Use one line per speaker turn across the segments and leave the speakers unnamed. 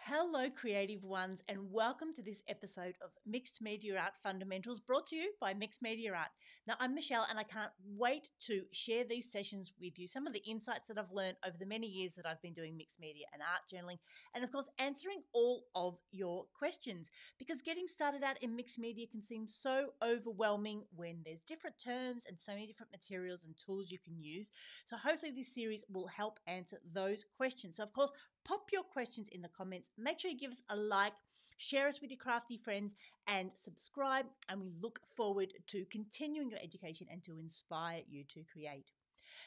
Hello, creative ones, and welcome to this episode of Mixed Media Art Fundamentals brought to you by Mixed Media Art. Now, I'm Michelle, and I can't wait to share these sessions with you. Some of the insights that I've learned over the many years that I've been doing mixed media and art journaling, and of course, answering all of your questions. Because getting started out in mixed media can seem so overwhelming when there's different terms and so many different materials and tools you can use. So, hopefully, this series will help answer those questions. So, of course, pop your questions in the comments. Make sure you give us a like, share us with your crafty friends, and subscribe. And we look forward to continuing your education and to inspire you to create.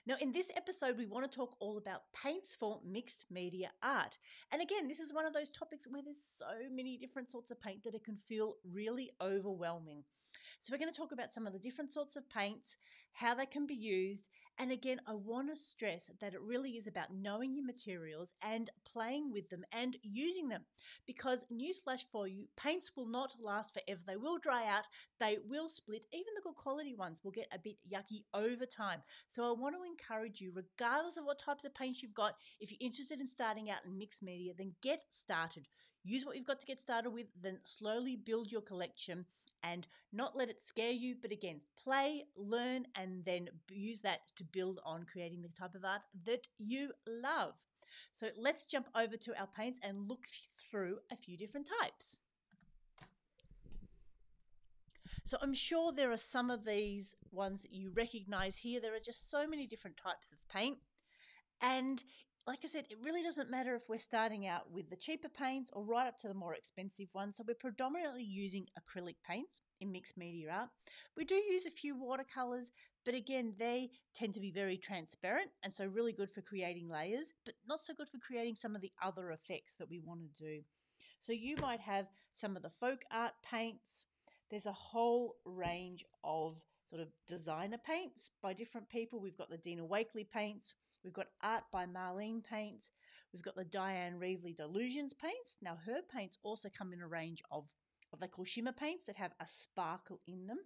Now, in this episode, we want to talk all about paints for mixed media art. And again, this is one of those topics where there's so many different sorts of paint that it can feel really overwhelming. So we're going to talk about some of the different sorts of paints, how they can be used. And again, I want to stress that it really is about knowing your materials and playing with them and using them. Because newsflash for you, paints will not last forever. They will dry out, they will split. Even the good quality ones will get a bit yucky over time. So I want to encourage you, regardless of what types of paints you've got, if you're interested in starting out in mixed media, then get started. Use what you've got to get started with, then slowly build your collection and not let it scare you. But again, play, learn, and then use that to build on creating the type of art that you love. So let's jump over to our paints and look through a few different types. So I'm sure there are some of these ones that you recognize here. There are just so many different types of paint. And like I said, it really doesn't matter if we're starting out with the cheaper paints or right up to the more expensive ones. So we're predominantly using acrylic paints in mixed media art. We do use a few watercolors, but again, they tend to be very transparent and so really good for creating layers, but not so good for creating some of the other effects that we want to do. So you might have some of the folk art paints. There's a whole range of sort of designer paints by different people. We've got the Dina Wakley paints. We've got Art by Marlene paints. We've got the Diane Reevely Delusions paints. Now, her paints also come in a range of what they call shimmer paints that have a sparkle in them.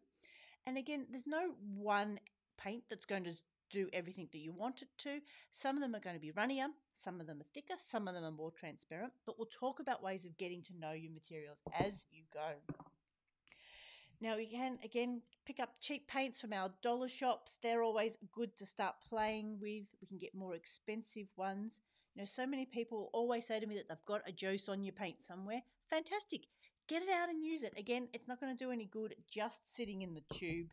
And again, there's no one paint that's going to do everything that you want it to. Some of them are going to be runnier, some of them are thicker, some of them are more transparent, but we'll talk about ways of getting to know your materials as you go. Now, you can, again, pick up cheap paints from our dollar shops. They're always good to start playing with. We can get more expensive ones. You know, so many people always say to me that they've got a Jo Sonja paint somewhere. Fantastic. Get it out and use it. Again, it's not going to do any good just sitting in the tube.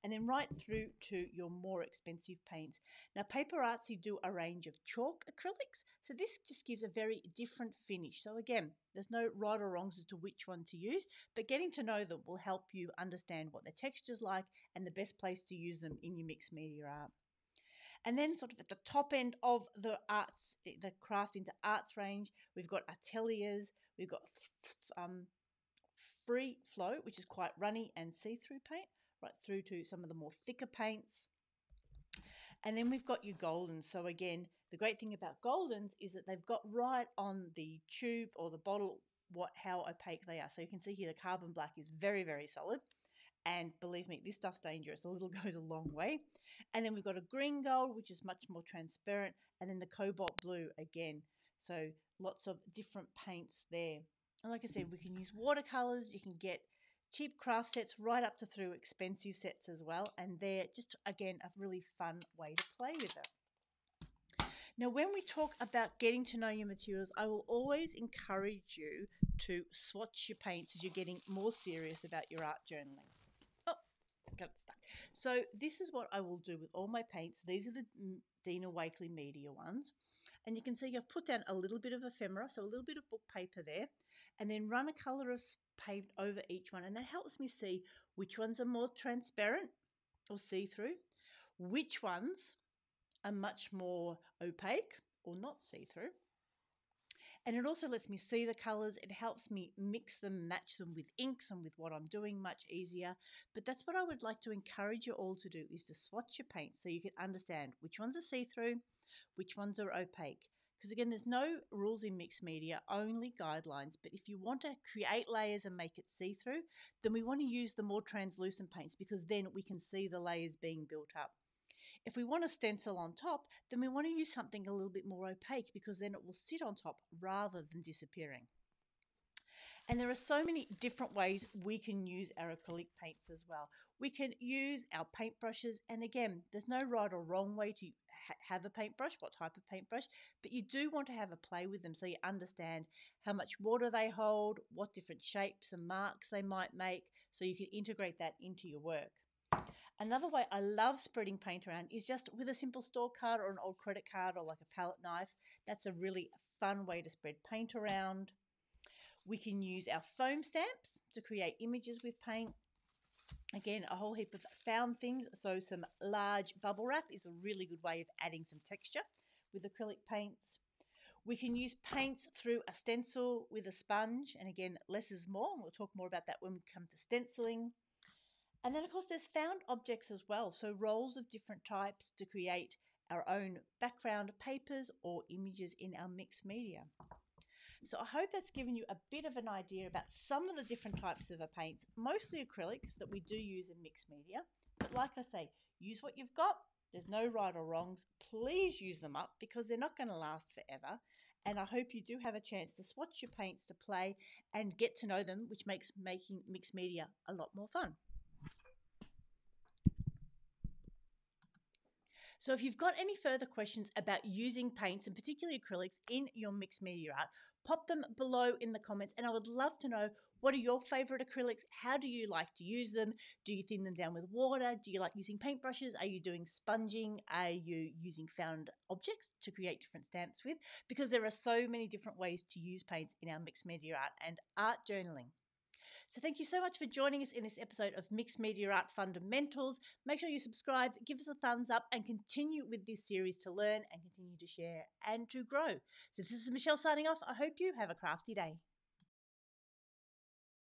And then right through to your more expensive paints. Now, Paper Artsy do a range of chalk acrylics, so this just gives a very different finish. So again, there's no right or wrongs as to which one to use, but getting to know them will help you understand what their texture's like and the best place to use them in your mixed media art. And then sort of at the top end of the arts, the craft into arts range, we've got ateliers, we've got free flow, which is quite runny and see-through paint, right through to some of the more thicker paints. And then we've got your Goldens. So again, the great thing about Goldens is that they've got right on the tube or the bottle how opaque they are. So you can see here the carbon black is very, very solid. And believe me, this stuff's dangerous. A little goes a long way. And then we've got a green gold, which is much more transparent. And then the cobalt blue again. So lots of different paints there. And like I said, we can use watercolors. You can get cheap craft sets right up to through expensive sets as well. And they're just, again, a really fun way to play with it. Now, when we talk about getting to know your materials, I will always encourage you to swatch your paints as you're getting more serious about your art journaling. Oh, got it stuck. So this is what I will do with all my paints. These are the Dina Wakley Media ones. And you can see I've put down a little bit of ephemera, so a little bit of book paper there, and then run a colour of paint over each one. And that helps me see which ones are more transparent or see-through, which ones are much more opaque or not see-through. And it also lets me see the colours. It helps me mix them, match them with inks and with what I'm doing much easier. But that's what I would like to encourage you all to do, is to swatch your paints so you can understand which ones are see-through, which ones are opaque. Because again, there's no rules in mixed media, only guidelines. But if you want to create layers and make it see-through, then we want to use the more translucent paints, because then we can see the layers being built up. If we want to stencil on top, then we want to use something a little bit more opaque because then it will sit on top rather than disappearing. And there are so many different ways we can use our acrylic paints as well. We can use our paintbrushes, and again, there's no right or wrong way to have a paintbrush, what type of paintbrush, but you do want to have a play with them so you understand how much water they hold, what different shapes and marks they might make, so you can integrate that into your work. Another way I love spreading paint around is just with a simple store card or an old credit card or like a palette knife. That's a really fun way to spread paint around. We can use our foam stamps to create images with paint. Again, a whole heap of found things. So some large bubble wrap is a really good way of adding some texture with acrylic paints. We can use paints through a stencil with a sponge. And again, less is more. We'll talk more about that when we come to stenciling. And then, of course, there's found objects as well. So rolls of different types to create our own background papers or images in our mixed media. So I hope that's given you a bit of an idea about some of the different types of paints, mostly acrylics that we do use in mixed media. But like I say, use what you've got. There's no right or wrongs. Please use them up because they're not going to last forever. And I hope you do have a chance to swatch your paints to play and get to know them, which makes making mixed media a lot more fun. So if you've got any further questions about using paints and particularly acrylics in your mixed media art, pop them below in the comments and I would love to know, what are your favourite acrylics? How do you like to use them? Do you thin them down with water? Do you like using paintbrushes? Are you doing sponging? Are you using found objects to create different stamps with? Because there are so many different ways to use paints in our mixed media art and art journaling. So thank you so much for joining us in this episode of Mixed Media Art Fundamentals. Make sure you subscribe, give us a thumbs up, and continue with this series to learn and continue to share and to grow. So this is Michelle signing off. I hope you have a crafty day.